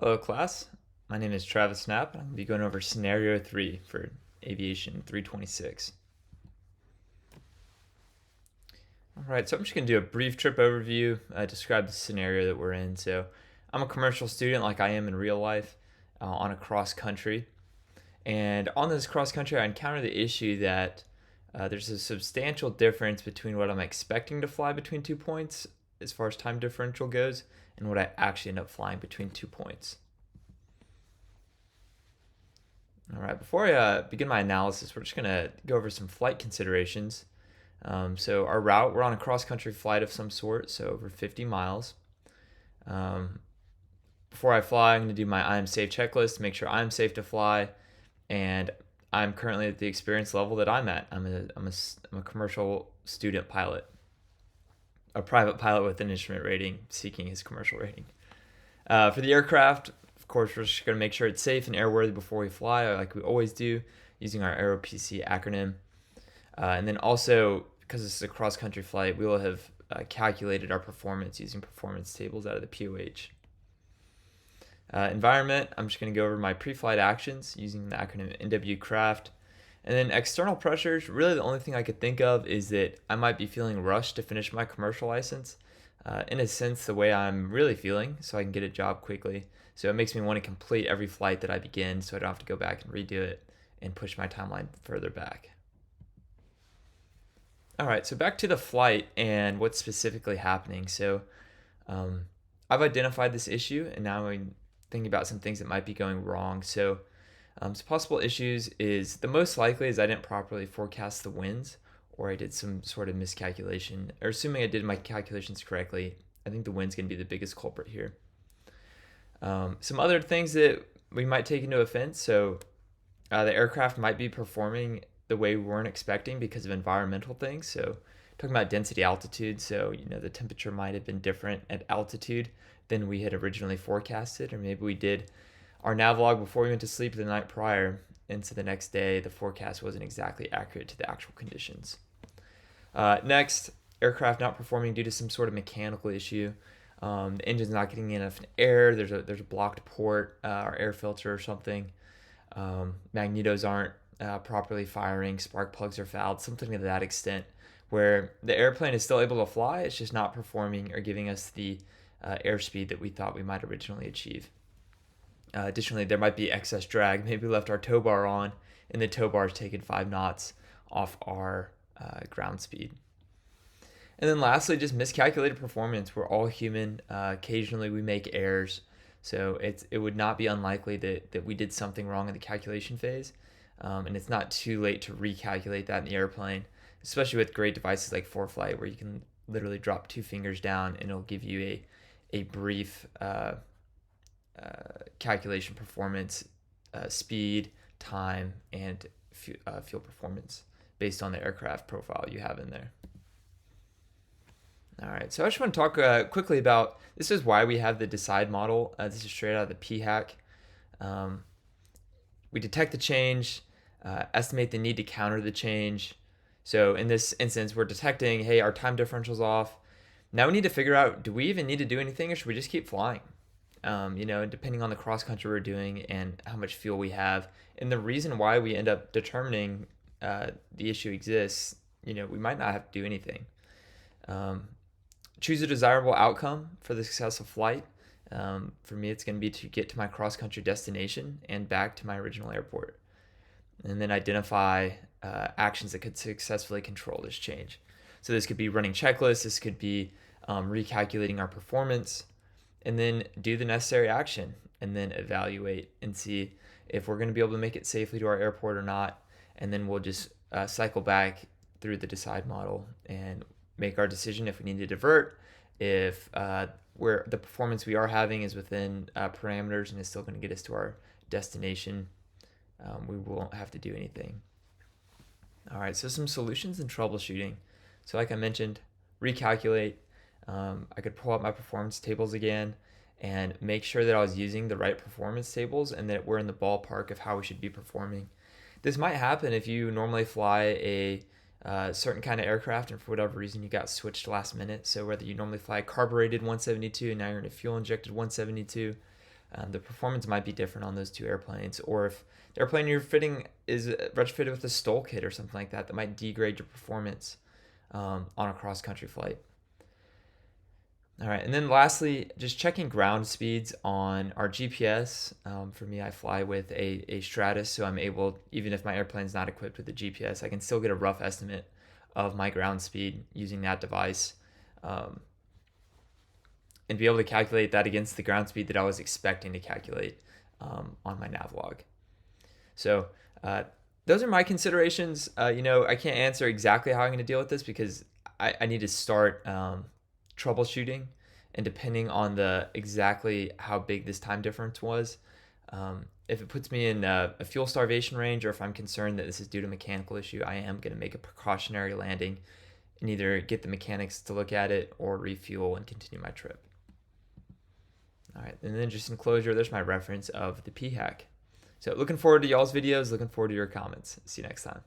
Hello, class. My name is Travis Knapp, and I'm going to be going over scenario 3 for Aviation 326. All right, so I'm just going to do a brief trip overview, describe the scenario that we're in. So, I'm a commercial student like I am in real life on a cross country. And on this cross country, I encounter the issue that there's a substantial difference between what I'm expecting to fly between 2 points as far as time differential goes and what I actually end up flying between 2 points. All right, before I begin my analysis, we're just going to go over some flight considerations. So our route, we're on a cross-country flight of some sort, so over 50 miles. Um, Before I fly, I'm going to do my I'm safe checklist to make sure I'm safe to fly, and I'm currently at the experience level that I'm at. I'm a commercial student pilot, a private pilot with an instrument rating, seeking his commercial rating. For the aircraft, of course, we're just going to make sure it's safe and airworthy before we fly, like we always do, using our AeroPC acronym. And then also, because this is a cross-country flight, we will have calculated our performance using performance tables out of the POH. Environment, I'm just going to go over my pre-flight actions using the acronym NW Craft. And then external pressures, really the only thing I could think of is that I might be feeling rushed to finish my commercial license. In a sense, the way I'm really feeling, so I can get a job quickly. So it makes me want to complete every flight that I begin so I don't have to go back and redo it and push my timeline further back. All right, so back to the flight and what's specifically happening. So I've identified this issue, and now I'm thinking about some things that might be going wrong. So some possible issues is the most likely is I didn't properly forecast the winds, or I did some sort of miscalculation. Or assuming I did my calculations correctly, I think the wind's going to be the biggest culprit here. Some other things that we might take into offense. So the aircraft might be performing the way we weren't expecting because of environmental things. So talking about density altitude, so the temperature might have been different at altitude than we had originally forecasted, or maybe we did our navlog before we went to sleep the night prior, and so the next day the forecast wasn't exactly accurate to the actual conditions. Next, aircraft not performing due to some sort of mechanical issue. The engine's not getting enough air. There's a blocked port or air filter or something. Magnetos aren't properly firing. Spark plugs are fouled. Something to that extent, where the airplane is still able to fly. It's just not performing or giving us the airspeed that we thought we might originally achieve. Additionally, there might be excess drag. Maybe we left our tow bar on, and the tow bar is taking 5 knots off our ground speed. And then lastly, just miscalculated performance. We're all human. Occasionally we make errors. So it would not be unlikely that we did something wrong in the calculation phase. And it's not too late to recalculate that in the airplane, especially with great devices like ForeFlight, where you can literally drop 2 fingers down and it'll give you a brief calculation performance, speed, time, and fuel performance based on the aircraft profile you have in there. All right, so I just want to talk quickly about, this is why we have the decide model. This is straight out of the PHAC. We detect the change, estimate the need to counter the change. So in this instance, we're detecting, hey, our time differential's off. Now we need to figure out, do we even need to do anything, or should we just keep flying? Depending on the cross country we're doing and how much fuel we have. And the reason why we end up determining the issue exists, we might not have to do anything. Choose a desirable outcome for the successful flight. For me, it's going to be to get to my cross-country destination and back to my original airport. And then identify actions that could successfully control this change. So this could be running checklists. This could be recalculating our performance. And then do the necessary action. And then evaluate and see if we're going to be able to make it safely to our airport or not. And then we'll just cycle back through the decide model and make our decision if we need to divert, if where the performance we are having is within parameters and is still going to get us to our destination. We won't have to do anything. All right, so some solutions and troubleshooting. So like I mentioned, recalculate. I could pull up my performance tables again and make sure that I was using the right performance tables and that we're in the ballpark of how we should be performing. This might happen if you normally fly a certain kind of aircraft and for whatever reason you got switched last minute. So whether you normally fly a carbureted 172 and now you're in a fuel injected 172, The performance might be different on those two airplanes, or if the airplane you're fitting is retrofitted with a STOL kit or something like that, that might degrade your performance on a cross-country flight. All right, and then lastly, just checking ground speeds on our GPS. For me, I fly with a Stratus, so I'm able, even if my airplane's not equipped with a GPS, I can still get a rough estimate of my ground speed using that device, and be able to calculate that against the ground speed that I was expecting to calculate on my Navlog. So those are my considerations. I can't answer exactly how I'm going to deal with this because I need to start troubleshooting, and depending on the exactly how big this time difference was, if it puts me in a fuel starvation range, or if I'm concerned that this is due to mechanical issue, I am going to make a precautionary landing and either get the mechanics to look at it or refuel and continue my trip. All right, and then just in closure, there's my reference of the P-hack. So looking forward to y'all's videos, looking forward to your comments. See you next time.